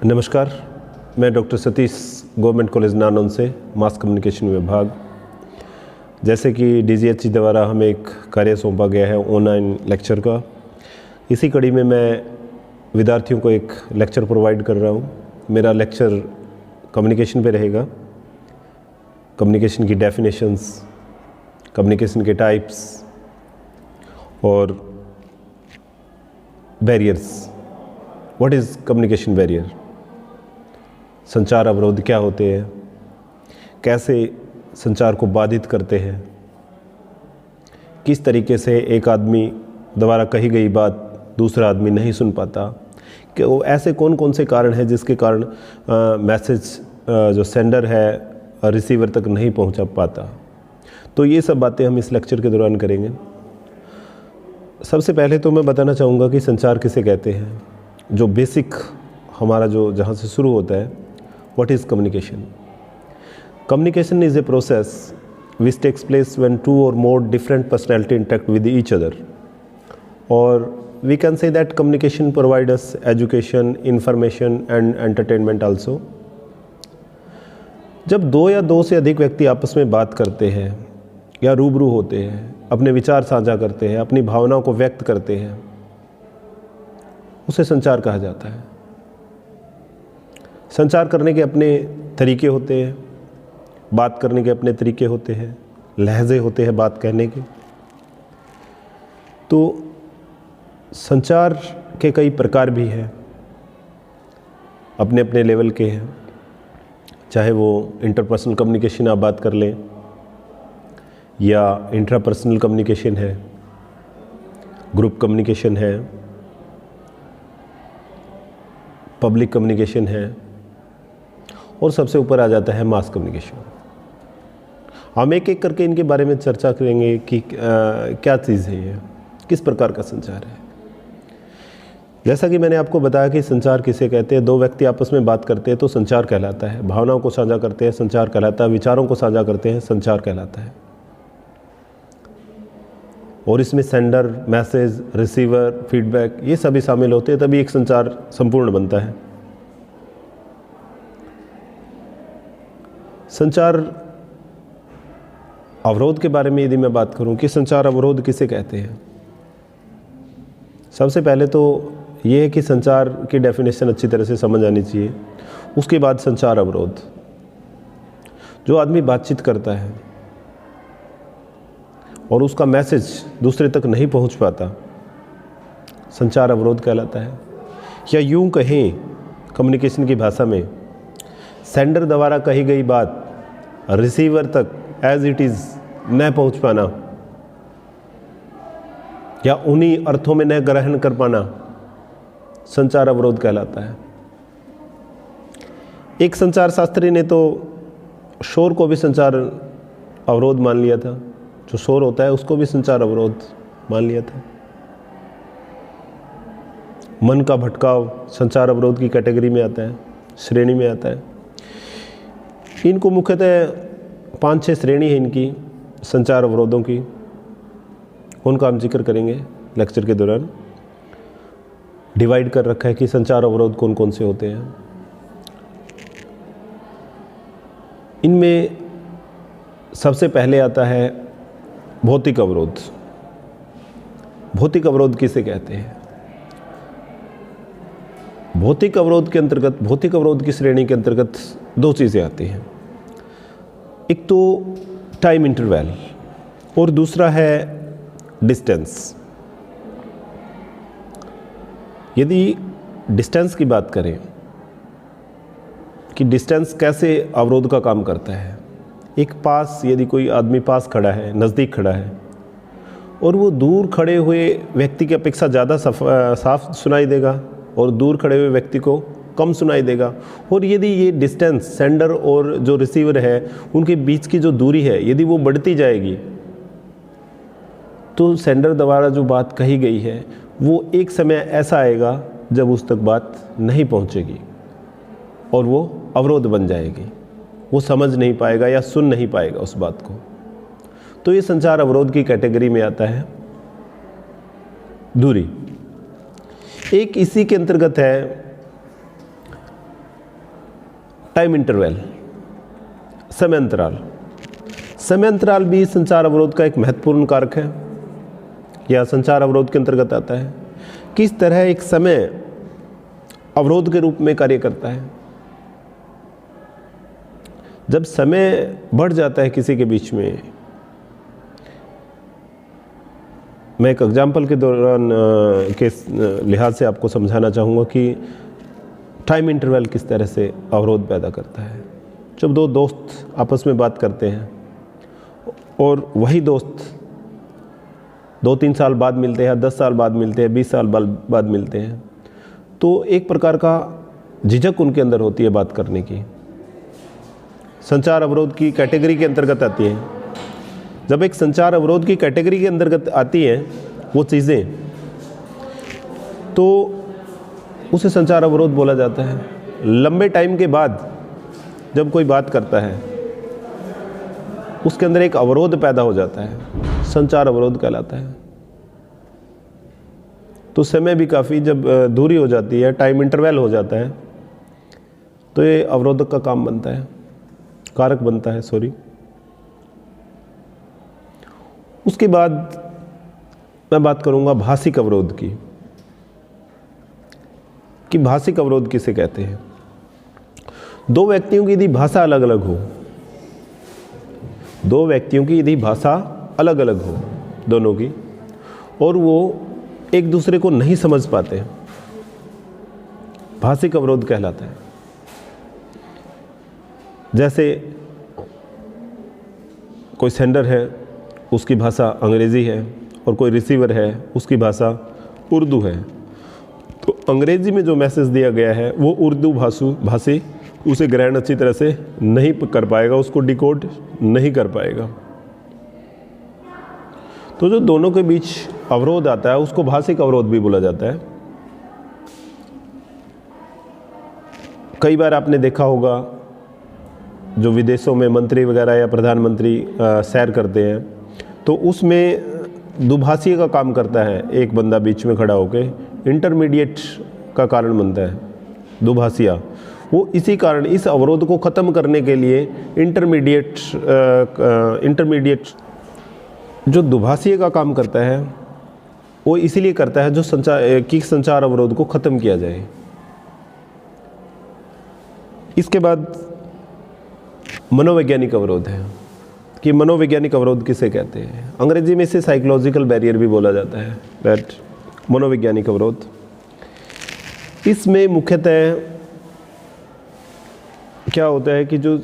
नमस्कार, मैं doctor Satish government college नानौन से मास कम्युनिकेशन विभाग। जैसे कि DGHC द्वारा हमें एक कार्य सौंपा गया है ऑनलाइन लेक्चर का, इसी कड़ी में मैं विद्यार्थियों को एक लेक्चर प्रोवाइड कर रहा हूँ। मेरा लेक्चर कम्युनिकेशन पे रहेगा। कम्युनिकेशन की डेफिनेशंस, कम्युनिकेशन के टाइप्स और barriers. What is communication barrier? संचार अवरोध क्या होते हैं, कैसे संचार को बाधित करते हैं, किस तरीके से एक आदमी द्वारा कही गई बात दूसरा आदमी नहीं सुन पाता, कि वो ऐसे कौन कौन से कारण हैं जिसके कारण मैसेज जो सेंडर है रिसीवर तक नहीं पहुंचा पाता। तो ये सब बातें हम इस लेक्चर के दौरान करेंगे। सबसे पहले तो मैं बताना चाहूँगा कि संचार किसे कहते हैं। जो बेसिक हमारा जो जहाँ से शुरू होता है, what is communication? Communication is a process which takes place when two or more different personalities interact with each other. Or we can say that communication provides us education, information and entertainment also. जब दो या दो से अधिक व्यक्ति आपस में बात करते हैं या रूबरू होते हैं, अपने विचार साझा करते हैं, अपनी भावनाओं को व्यक्त करते हैं, उसे संचार कहा जाता है। संचार करने के अपने तरीके होते हैं, बात करने के अपने तरीके होते हैं, लहजे होते हैं बात कहने के। तो संचार के कई प्रकार भी हैं, अपने अपने लेवल के हैं। चाहे वो इंटरपर्सनल कम्युनिकेशन आप बात कर लें या इंट्रापर्सनल कम्युनिकेशन है, ग्रुप कम्युनिकेशन है, पब्लिक कम्युनिकेशन है, और सबसे ऊपर आ जाता है मास कम्युनिकेशन। हम एक एक करके इनके बारे में चर्चा करेंगे कि क्या चीज़ है ये, किस प्रकार का संचार है। जैसा कि मैंने आपको बताया कि संचार किसे कहते हैं। दो व्यक्ति आपस में बात करते हैं तो संचार कहलाता है। भावनाओं को साझा करते हैं, संचार कहलाता है। विचारों को साझा करते हैं, संचार कहलाता है। और इसमें सेंडर, मैसेज, रिसीवर, फीडबैक ये सभी शामिल होते हैं, तभी एक संचार संपूर्ण बनता है। संचार अवरोध के बारे में यदि मैं बात करूं कि संचार अवरोध किसे कहते हैं, सबसे पहले तो ये है कि संचार की डेफिनेशन अच्छी तरह से समझ आनी चाहिए। उसके बाद संचार अवरोध, जो आदमी बातचीत करता है और उसका मैसेज दूसरे तक नहीं पहुंच पाता, संचार अवरोध कहलाता है। या यूं कहें कम्युनिकेशन की भाषा में, सेंडर द्वारा कही गई बात रिसीवर तक एज इट इज़ न पहुंच पाना या उन्हीं अर्थों में न ग्रहण कर पाना, संचार अवरोध कहलाता है। एक संचार शास्त्री ने तो शोर को भी संचार अवरोध मान लिया था। जो शोर होता है उसको भी संचार अवरोध मान लिया था। मन का भटकाव संचार अवरोध की कैटेगरी में आता है, श्रेणी में आता है। इनको मुख्यतः 5-6 श्रेणी है इनकी संचार अवरोधों की, उनका हम जिक्र करेंगे लेक्चर के दौरान। डिवाइड कर रखा है कि संचार अवरोध कौन कौन से होते हैं। इनमें सबसे पहले आता है भौतिक अवरोध। भौतिक अवरोध किसे कहते हैं? भौतिक अवरोध के अंतर्गत, भौतिक अवरोध की श्रेणी के अंतर्गत दो चीज़ें आती हैं। एक तो टाइम इंटरवल और दूसरा है डिस्टेंस। यदि डिस्टेंस की बात करें कि डिस्टेंस कैसे अवरोध का काम करता है, एक पास, यदि कोई आदमी पास खड़ा है, नज़दीक खड़ा है और वो दूर खड़े हुए व्यक्ति की अपेक्षा ज़्यादा साफ सुनाई देगा और दूर खड़े हुए व्यक्ति को कम सुनाई देगा। और यदि ये डिस्टेंस सेंडर और जो रिसीवर है उनके बीच की जो दूरी है, यदि वो बढ़ती जाएगी तो सेंडर द्वारा जो बात कही गई है वो एक समय ऐसा आएगा जब उस तक बात नहीं पहुंचेगी और वो अवरोध बन जाएगी। वो समझ नहीं पाएगा या सुन नहीं पाएगा उस बात को। तो ये संचार अवरोध की कैटेगरी में आता है। दूरी एक इसी के अंतर्गत है टाइम इंटरवल, समय अंतराल। समय अंतराल भी संचार अवरोध का एक महत्वपूर्ण कारक है या संचार अवरोध के अंतर्गत आता है। किस तरह एक समय अवरोध के रूप में कार्य करता है। जब समय बढ़ जाता है किसी के बीच में, मैं एक एग्जाम्पल के दौरान के लिहाज से आपको समझाना चाहूँगा कि टाइम इंटरवल किस तरह से अवरोध पैदा करता है। जब दो दोस्त आपस में बात करते हैं और वही दोस्त 2-3 साल बाद मिलते हैं, 10 साल बाद मिलते हैं, 20 साल बाद मिलते हैं, तो एक प्रकार का झिझक उनके अंदर होती है बात करने की। संचार अवरोध की कैटेगरी के अंतर्गत आती है। जब एक संचार अवरोध की कैटेगरी के अंतर्गत आती हैं वो चीज़ें, तो उसे संचार अवरोध बोला जाता है। लंबे टाइम के बाद जब कोई बात करता है उसके अंदर एक अवरोध पैदा हो जाता है, संचार अवरोध कहलाता है। तो समय भी काफ़ी जब दूरी हो जाती है, टाइम इंटरवल हो जाता है, तो ये अवरोधक का काम बनता है, कारक बनता है, सॉरी। उसके बाद मैं बात करूंगा भाषिक अवरोध की, कि भाषिक अवरोध किसे कहते हैं। दो व्यक्तियों की यदि भाषा अलग अलग हो, दो व्यक्तियों की यदि भाषा अलग अलग हो दोनों की, और वो एक दूसरे को नहीं समझ पाते, भाषिक अवरोध कहलाता है। जैसे कोई सेंडर है, उसकी भाषा अंग्रेज़ी है, और कोई रिसीवर है, उसकी भाषा उर्दू है। तो अंग्रेज़ी में जो मैसेज दिया गया है वो उर्दू भाषी उसे ग्रहण अच्छी तरह से नहीं कर पाएगा, उसको डिकोड नहीं कर पाएगा। तो जो दोनों के बीच अवरोध आता है उसको भाषिक अवरोध भी बोला जाता है। कई बार आपने देखा होगा जो विदेशों में मंत्री वगैरह या प्रधानमंत्री सैर करते हैं, तो उसमें दुभाषी का काम करता है एक बंदा बीच में खड़ा होकर, इंटरमीडिएट का कारण बनता है दुभाषिया। वो इसी कारण इस अवरोध को ख़त्म करने के लिए इंटरमीडिएट जो दुभाषी का काम करता है वो इसीलिए करता है जो संचार अवरोध को ख़त्म किया जाए। इसके बाद मनोवैज्ञानिक अवरोध है कि मनोवैज्ञानिक अवरोध किसे कहते हैं। अंग्रेजी में इसे साइकोलॉजिकल बैरियर भी बोला जाता है, दैट मनोवैज्ञानिक अवरोध। इसमें मुख्यतः क्या होता है कि जो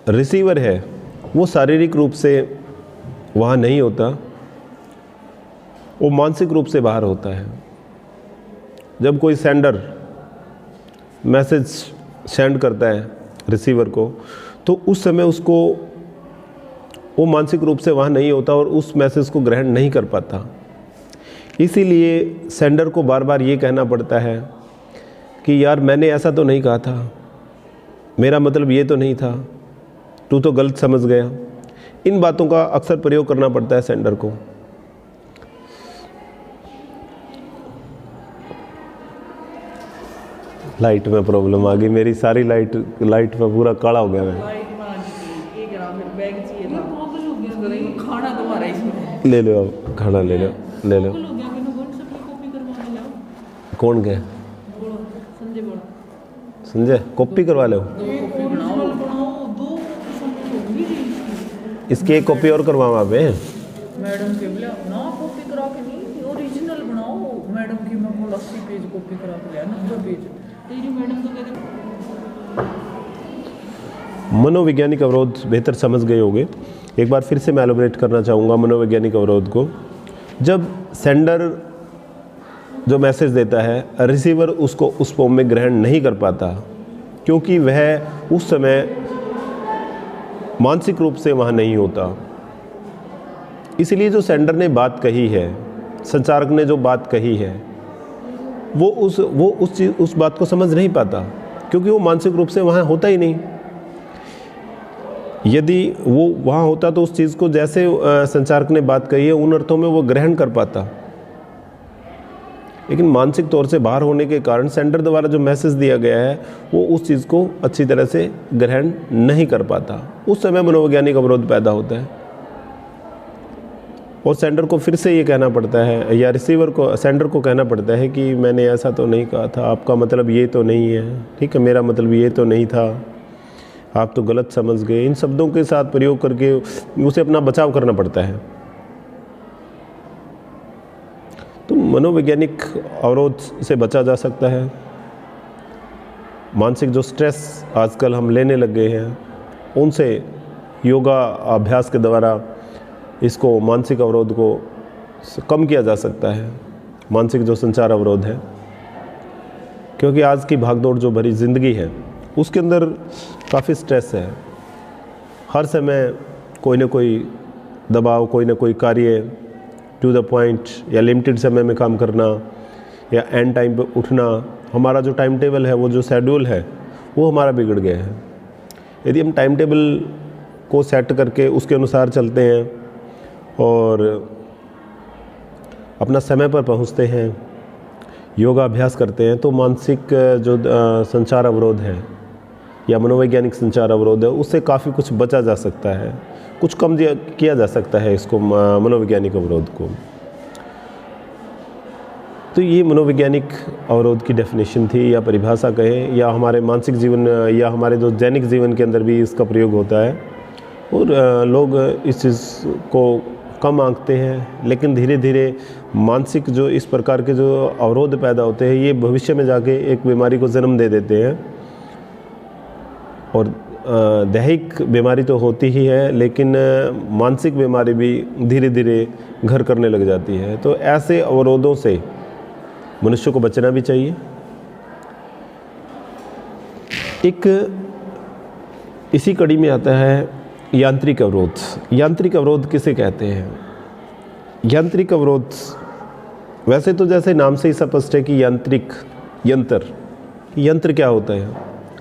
रिसीवर है वो शारीरिक रूप से वहाँ नहीं होता, वो मानसिक रूप से बाहर होता है। जब कोई सेंडर मैसेज सेंड करता है रिसीवर को, तो उस समय उसको वो मानसिक रूप से वहाँ नहीं होता और उस मैसेज को ग्रहण नहीं कर पाता। इसीलिए सेंडर को बार बार ये कहना पड़ता है कि यार मैंने ऐसा तो नहीं कहा था, मेरा मतलब ये तो नहीं था, तू तो गलत समझ गया। इन बातों का अक्सर प्रयोग करना पड़ता है सेंडर को। लाइट में प्रॉब्लम आ गई, मेरी सारी लाइट में पूरा काला हो गया। मैं ले लो, अब खाना ले लो। कौन गया? संजय, कॉपी करवा लो। इसकी एक कॉपी और करवाओ आप। मैडम के ना कॉपी करा के नहीं, ओरिजिनल बनाओ। मैडम की मैं को 80 पेज कॉपी करा के लिया, 90 पेज। तेरी मैडम तो कहते मनोवैज्ञानिक अवरोध बेहतर समझ गए होंगे। एक बार फिर से मैं एलोबरेट करना चाहूँगा मनोवैज्ञानिक अवरोध को। जब सेंडर जो मैसेज देता है, रिसीवर उसको उस फॉर्म में ग्रहण नहीं कर पाता क्योंकि वह उस समय मानसिक रूप से वहाँ नहीं होता। इसलिए जो सेंडर ने बात कही है, संचारक ने जो बात कही है, वो उस बात को समझ नहीं पाता क्योंकि वो मानसिक रूप से वहाँ होता ही नहीं। यदि वो वहाँ होता तो उस चीज़ को जैसे संचारक ने बात कही है उन अर्थों में वो ग्रहण कर पाता। लेकिन मानसिक तौर से बाहर होने के कारण सेंडर द्वारा जो मैसेज दिया गया है वो उस चीज़ को अच्छी तरह से ग्रहण नहीं कर पाता। उस समय मनोवैज्ञानिक अवरोध पैदा होता है और सेंडर को फिर से ये कहना पड़ता है, या रिसीवर को, सेंडर को कहना पड़ता है कि मैंने ऐसा तो नहीं कहा था, आपका मतलब ये तो नहीं है, ठीक है, मेरा मतलब ये तो नहीं था, आप तो गलत समझ गए। इन शब्दों के साथ प्रयोग करके उसे अपना बचाव करना पड़ता है। तो मनोवैज्ञानिक अवरोध से बचा जा सकता है। मानसिक जो स्ट्रेस आजकल हम लेने लग गए हैं उनसे योगा अभ्यास के द्वारा इसको, मानसिक अवरोध को कम किया जा सकता है, मानसिक जो संचार अवरोध है। क्योंकि आज की भागदौड़ जो भरी ज़िंदगी है उसके अंदर काफ़ी स्ट्रेस है। हर समय कोई ना कोई दबाव, कोई ना कोई कार्य टू द पॉइंट या लिमिटेड समय में काम करना या एंड टाइम पे उठना, हमारा जो टाइम टेबल है, वो जो शेड्यूल है वो हमारा बिगड़ गया है। यदि हम टाइम टेबल को सेट करके उसके अनुसार चलते हैं और अपना समय पर पहुंचते हैं, योगा अभ्यास करते हैं, तो मानसिक जो संचार अवरोध है या मनोवैज्ञानिक संचार अवरोध है उससे काफ़ी कुछ बचा जा सकता है, कुछ कम किया जा सकता है इसको, मनोवैज्ञानिक अवरोध को। तो ये मनोवैज्ञानिक अवरोध की डेफिनेशन थी या परिभाषा कहें, या हमारे मानसिक जीवन या हमारे जो दैनिक जीवन के अंदर भी इसका प्रयोग होता है। और लोग इस चीज़ को कम आंकते हैं, लेकिन धीरे धीरे मानसिक जो इस प्रकार के जो अवरोध पैदा होते हैं ये भविष्य में जाके एक बीमारी को जन्म दे देते हैं। और दैहिक बीमारी तो होती ही है, लेकिन मानसिक बीमारी भी धीरे धीरे घर करने लग जाती है। तो ऐसे अवरोधों से मनुष्य को बचना भी चाहिए। एक इसी कड़ी में आता है यांत्रिक अवरोध। यांत्रिक अवरोध किसे कहते हैं? यांत्रिक अवरोध, वैसे तो जैसे नाम से ही स्पष्ट है कि यांत्रिक, यंत्र। यंत्र क्या होता है?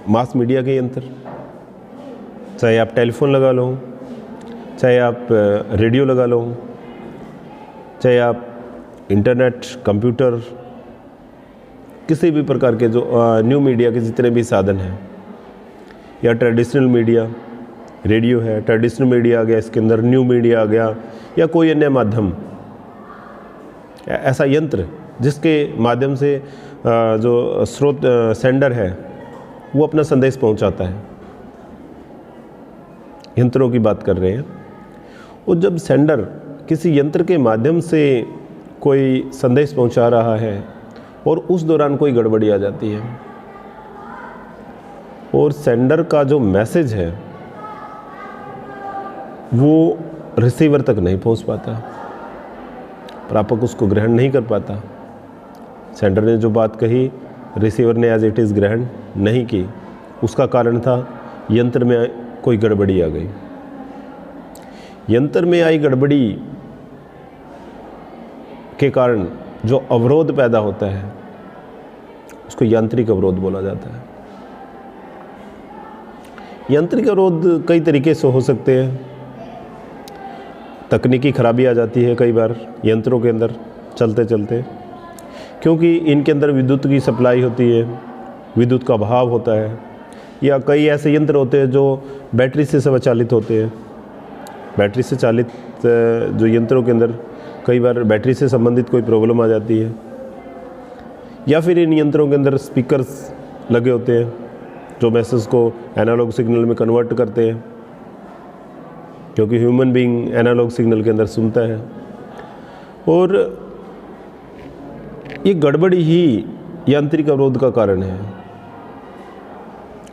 मास मीडिया के यंत्र, चाहे आप टेलीफोन लगा लो, चाहे आप रेडियो लगा लो, चाहे आप इंटरनेट, कंप्यूटर, किसी भी प्रकार के जो न्यू मीडिया के जितने भी साधन हैं, या ट्रेडिशनल मीडिया, रेडियो है, ट्रेडिशनल मीडिया आ गया, इसके अंदर न्यू मीडिया आ गया, या कोई अन्य माध्यम, ऐसा यंत्र जिसके माध्यम से जो स्रोत सेंडर है वो अपना संदेश पहुंचाता है, यंत्रों की बात कर रहे हैं। और जब सेंडर किसी यंत्र के माध्यम से कोई संदेश पहुंचा रहा है और उस दौरान कोई गड़बड़ी आ जाती है और सेंडर का जो मैसेज है वो रिसीवर तक नहीं पहुंच पाता, प्रापक उसको ग्रहण नहीं कर पाता, सेंडर ने जो बात कही रिसीवर ने एज इट इज़ ग्रहण नहीं की, उसका कारण था यंत्र में कोई गड़बड़ी आ गई। यंत्र में आई गड़बड़ी के कारण जो अवरोध पैदा होता है उसको यांत्रिक अवरोध बोला जाता है। यांत्रिक अवरोध कई तरीके से हो सकते हैं। तकनीकी खराबी आ जाती है कई बार यंत्रों के अंदर चलते चलते, क्योंकि इनके अंदर विद्युत की सप्लाई होती है, विद्युत का अभाव होता है, या कई ऐसे यंत्र होते हैं जो बैटरी से स्वचालित होते हैं। बैटरी से चालित जो यंत्रों के अंदर कई बार बैटरी से संबंधित कोई प्रॉब्लम आ जाती है, या फिर इन यंत्रों के अंदर स्पीकर्स लगे होते हैं जो मैसेज को एनालॉग सिग्नल में कन्वर्ट करते हैं, क्योंकि ह्यूमन बीइंग एनालॉग सिग्नल के अंदर सुनता है। और ये गड़बड़ी ही यांत्रिक अवरोध का कारण है।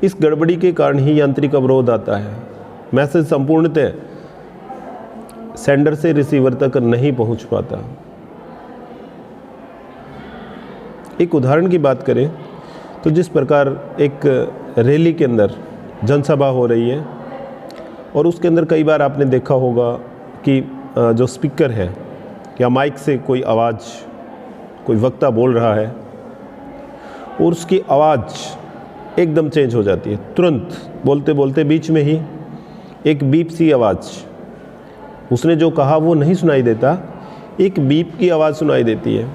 इस गड़बड़ी के कारण ही यांत्रिक अवरोध आता है। मैसेज संपूर्णतः सेंडर से रिसीवर तक नहीं पहुंच पाता। एक उदाहरण की बात करें तो जिस प्रकार एक रैली के अंदर जनसभा हो रही है और उसके अंदर कई बार आपने देखा होगा कि जो स्पीकर है या माइक से कोई आवाज़, कोई वक्ता बोल रहा है और उसकी आवाज़ एकदम चेंज हो जाती है, तुरंत बोलते बोलते बीच में ही एक बीप सी आवाज़, उसने जो कहा वो नहीं सुनाई देता, एक बीप की आवाज़ सुनाई देती है।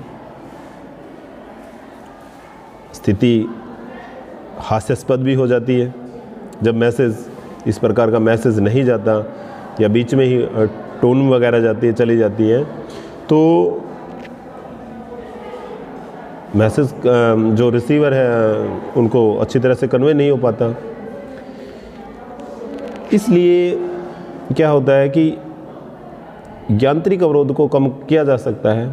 स्थिति हास्यास्पद भी हो जाती है जब मैसेज, इस प्रकार का मैसेज नहीं जाता या बीच में ही टोन वगैरह जाती है, चली जाती है, तो मैसेज जो रिसीवर है उनको अच्छी तरह से कन्वे नहीं हो पाता। इसलिए क्या होता है कि यांत्रिक अवरोध को कम किया जा सकता है।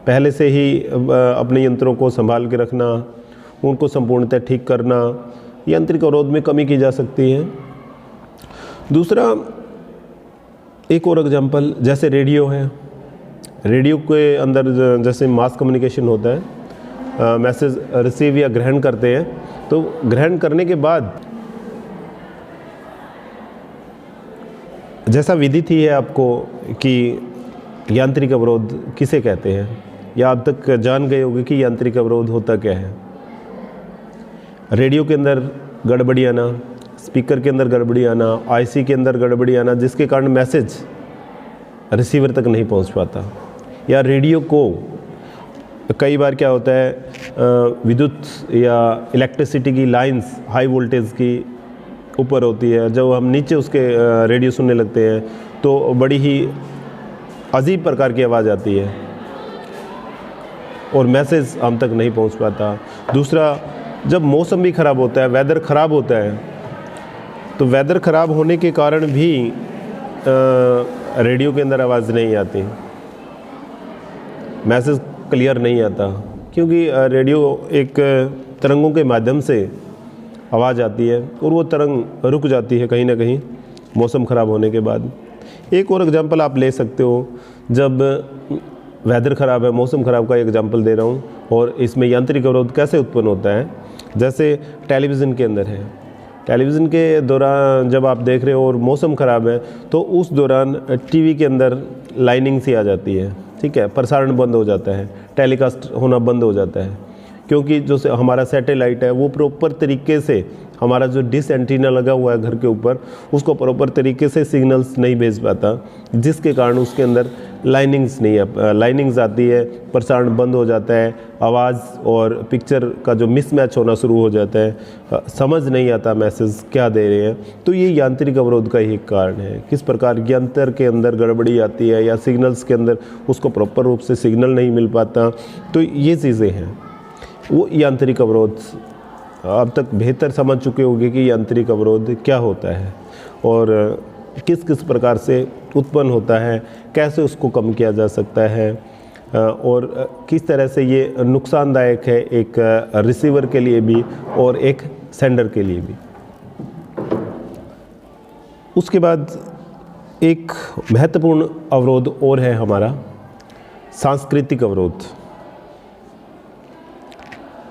पहले से ही अपने यंत्रों को संभाल के रखना, उनको संपूर्णतः ठीक करना, यांत्रिक अवरोध में कमी की जा सकती है। दूसरा, एक और एग्जांपल, जैसे रेडियो है। रेडियो के अंदर जैसे मास कम्युनिकेशन होता है, मैसेज रिसीव या ग्रहण करते हैं, तो ग्रहण करने के बाद जैसा विदित ही है आपको कि यांत्रिक अवरोध किसे कहते हैं, या अब तक जान गए होंगे कि यांत्रिक अवरोध होता क्या है। रेडियो के अंदर गड़बड़ी आना, स्पीकर के अंदर गड़बड़ी आना, आईसी के अंदर गड़बड़ी आना, जिसके कारण मैसेज रिसीवर तक नहीं पहुंच पाता। या रेडियो को कई बार क्या होता है, विद्युत या इलेक्ट्रिसिटी की लाइंस हाई वोल्टेज की ऊपर होती है, जब हम नीचे उसके रेडियो सुनने लगते हैं तो बड़ी ही अजीब प्रकार की आवाज़ आती है और मैसेज हम तक नहीं पहुंच पाता। दूसरा, जब मौसम भी ख़राब होता है, वेदर ख़राब होता है, तो वेदर ख़राब होने के कारण भी रेडियो के अंदर आवाज़ नहीं आती, मैसेज क्लियर नहीं आता, क्योंकि रेडियो एक तरंगों के माध्यम से आवाज़ आती है और वो तरंग रुक जाती है कहीं ना कहीं मौसम ख़राब होने के बाद। एक और एग्जांपल आप ले सकते हो, जब वेदर ख़राब है, मौसम ख़राब का एग्जांपल दे रहा हूँ, और इसमें यांत्रिक अवरोध कैसे उत्पन्न होता है। जैसे टेलीविज़न के अंदर है, टेलीविज़न के दौरान जब आप देख रहे हो और मौसम ख़राब है, तो उस दौरान टीवी के अंदर लाइनिंग सी आ जाती है, ठीक है, प्रसारण बंद हो जाता है, टेलीकास्ट होना बंद हो जाता है, क्योंकि जो हमारा सैटेलाइट है वो प्रॉपर तरीके से, हमारा जो डिश एंटीना लगा हुआ है घर के ऊपर, उसको प्रॉपर तरीके से सिग्नल्स नहीं भेज पाता, जिसके कारण उसके अंदर लाइनिंग्स आती है, प्रसारण बंद हो जाता है, आवाज़ और पिक्चर का जो मिसमैच होना शुरू हो जाता है, समझ नहीं आता मैसेज क्या दे रहे हैं। तो ये यांत्रिक अवरोध का ही कारण है। किस प्रकार यंत्र के अंदर गड़बड़ी आती है या सिग्नल्स के अंदर उसको प्रॉपर रूप से सिग्नल नहीं मिल पाता, तो ये चीज़ें हैं वो यांत्रिक अवरोध। अब तक बेहतर समझ चुके होंगे कि यांत्रिक अवरोध क्या होता है और किस किस प्रकार से उत्पन्न होता है, कैसे उसको कम किया जा सकता है, और किस तरह से ये नुकसानदायक है एक रिसीवर के लिए भी और एक सेंडर के लिए भी। उसके बाद एक महत्वपूर्ण अवरोध और है हमारा सांस्कृतिक अवरोध।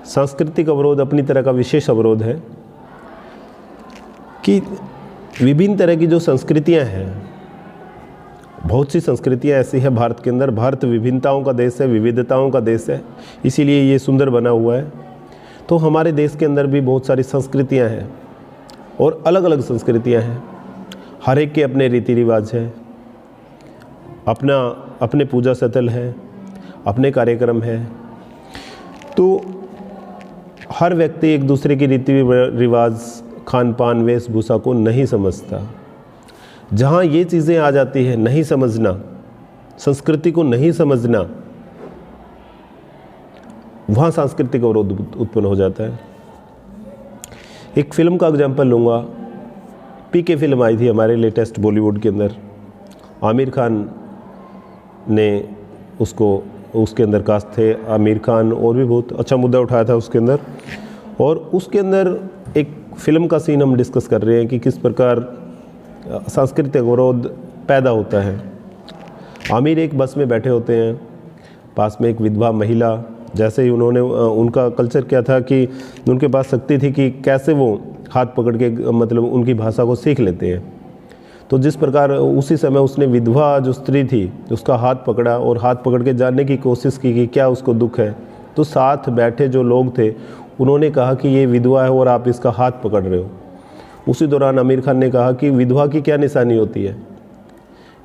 सांस्कृतिक अवरोध अपनी तरह का विशेष अवरोध है कि विभिन्न तरह की जो संस्कृतियां हैं, बहुत सी संस्कृतियां ऐसी है भारत के अंदर। भारत विभिन्नताओं का देश है, विविधताओं का देश है, इसीलिए ये सुंदर बना हुआ है। तो हमारे देश के अंदर भी बहुत सारी संस्कृतियां हैं और अलग अलग संस्कृतियां हैं। हर एक के अपने रीति रिवाज है, अपने पूजा स्थल है, अपने कार्यक्रम है। तो हर व्यक्ति एक दूसरे की रीति रिवाज, खान पान, वेशभूषा को नहीं समझता। जहाँ ये चीज़ें आ जाती है, नहीं समझना, संस्कृति को नहीं समझना, वहाँ सांस्कृतिक अवरोध उत्पन्न हो जाता है। एक फिल्म का एग्जांपल लूँगा। पीके फिल्म आई थी हमारे लेटेस्ट बॉलीवुड के अंदर, आमिर खान ने उसके अंदर कास्ट थे, आमिर खान, और भी बहुत अच्छा मुद्दा उठाया था उसके अंदर। और उसके अंदर एक फ़िल्म का सीन हम डिस्कस कर रहे हैं कि किस प्रकार सांस्कृतिक अवरोध पैदा होता है। आमिर एक बस में बैठे होते हैं, पास में एक विधवा महिला। जैसे ही उनका कल्चर क्या था कि उनके पास शक्ति थी कि कैसे वो हाथ पकड़ के मतलब उनकी भाषा को सीख लेते हैं। तो जिस प्रकार उसी समय उसने विधवा जो स्त्री थी उसका हाथ पकड़ा और हाथ पकड़ के जानने की कोशिश की कि क्या उसको दुख है। तो साथ बैठे जो लोग थे उन्होंने कहा कि ये विधवा है और आप इसका हाथ पकड़ रहे हो। उसी दौरान आमिर खान ने कहा कि विधवा की क्या निशानी होती है।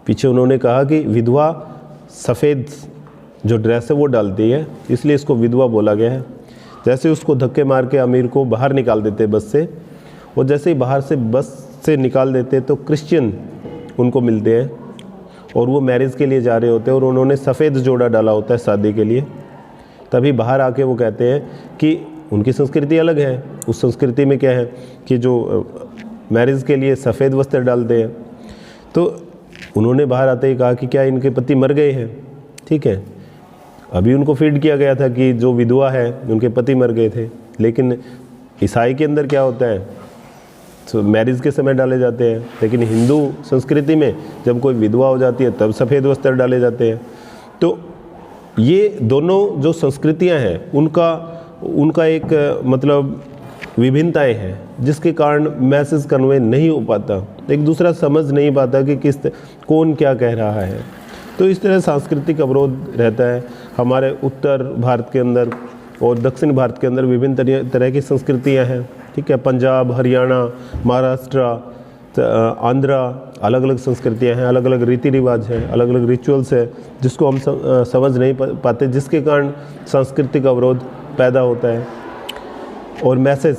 पीछे उन्होंने कहा कि विधवा सफ़ेद जो ड्रेस है वो डालती है, इसलिए इसको विधवा बोला गया है। जैसे उसको धक्के मार के अमीर को बाहर निकाल देते बस से, और जैसे ही बाहर से बस से निकाल देते तो क्रिश्चियन उनको मिलते हैं और वो मैरिज के लिए जा रहे होते हैं और उन्होंने सफ़ेद जोड़ा डाला होता है शादी के लिए। तभी बाहर आके वो कहते हैं कि उनकी संस्कृति अलग है, उस संस्कृति में क्या है कि जो मैरिज के लिए सफ़ेद वस्त्र डालते हैं। तो उन्होंने बाहर आते ही कहा कि क्या इनके पति मर गए हैं? ठीक है, अभी उनको फीड किया गया था कि जो विधवा है उनके पति मर गए थे, लेकिन ईसाई के अंदर क्या होता है, तो मैरिज के समय डाले जाते हैं, लेकिन हिंदू संस्कृति में जब कोई विधवा हो जाती है तब सफ़ेद वस्त्र डाले जाते हैं। तो ये दोनों जो संस्कृतियां हैं उनका एक मतलब विभिन्नताएं हैं, जिसके कारण मैसेज कन्वे नहीं हो पाता, एक दूसरा समझ नहीं पाता कि कौन क्या कह रहा है। तो इस तरह सांस्कृतिक अवरोध रहता है। हमारे उत्तर भारत के अंदर और दक्षिण भारत के अंदर विभिन्न तरह की संस्कृतियां हैं। ठीक है, पंजाब, हरियाणा, महाराष्ट्र, आंध्रा, अलग अलग संस्कृतियां हैं, अलग अलग रीति रिवाज हैं, अलग अलग रिचुअल्स है, जिसको हम समझ नहीं पाते, जिसके कारण सांस्कृतिक अवरोध पैदा होता है और मैसेज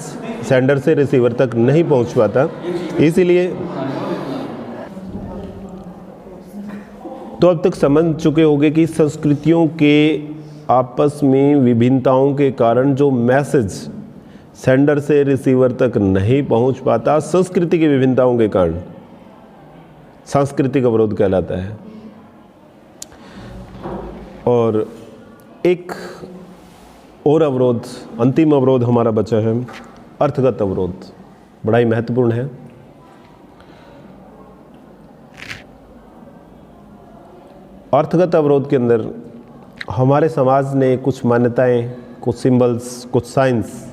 सेंडर से रिसीवर तक नहीं पहुंच पाता। इसीलिए तो अब तक समझ चुके होंगे कि संस्कृतियों के आपस में विभिन्नताओं के कारण जो मैसेज सेंडर से रिसीवर तक नहीं पहुंच पाता, संस्कृति की विभिन्नताओं के कारण सांस्कृतिक अवरोध कहलाता है। और एक और अवरोध, अंतिम अवरोध हमारा बचा है, अर्थगत अवरोध, बड़ा ही महत्वपूर्ण है। अर्थगत अवरोध के अंदर हमारे समाज ने कुछ मान्यताएं, कुछ सिंबल्स, कुछ साइंस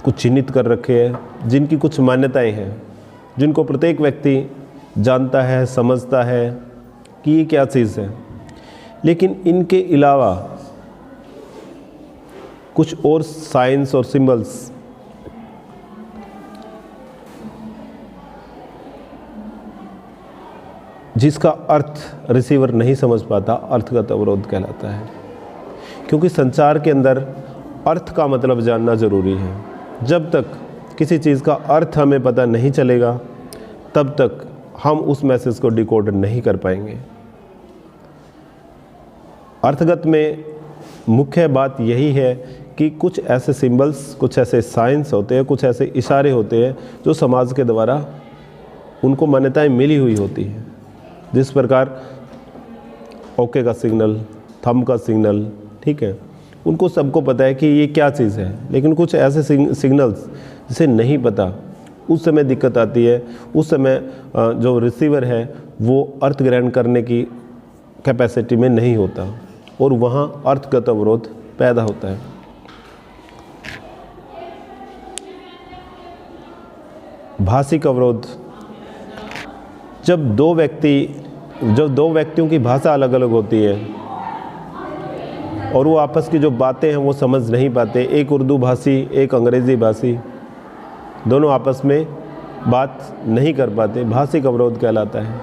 कुछ चिन्हित कर रखे हैं, जिनकी कुछ मान्यताएं हैं, जिनको प्रत्येक व्यक्ति जानता है, समझता है कि ये क्या चीज़ है। लेकिन इनके अलावा कुछ और साइंस और सिंबल्स जिसका अर्थ रिसीवर नहीं समझ पाता, अर्थगत अवरोध कहलाता है। क्योंकि संचार के अंदर अर्थ का मतलब जानना जरूरी है। जब तक किसी चीज़ का अर्थ हमें पता नहीं चलेगा, तब तक हम उस मैसेज को डिकोड नहीं कर पाएंगे। अर्थगत में मुख्य बात यही है कि कुछ ऐसे सिंबल्स, कुछ ऐसे साइंस होते हैं, कुछ ऐसे इशारे होते हैं जो समाज के द्वारा उनको मान्यताएं मिली हुई होती हैं। जिस प्रकार ओके का सिग्नल, थंब का सिग्नल, ठीक है, उनको सबको पता है कि ये क्या चीज़ है। लेकिन कुछ ऐसे सिग्नल्स जिसे नहीं पता, उस समय दिक्कत आती है। उस समय जो रिसीवर है वो अर्थ ग्रहण करने की कैपेसिटी में नहीं होता और वहाँ अर्थगत अवरोध पैदा होता है। भाषिक अवरोध, जब दो व्यक्तियों की भाषा अलग अलग होती है और वो आपस की जो बातें हैं वो समझ नहीं पाते, एक उर्दू भाषी, एक अंग्रेज़ी भाषी, दोनों आपस में बात नहीं कर पाते, भाषिक अवरोध कहलाता है।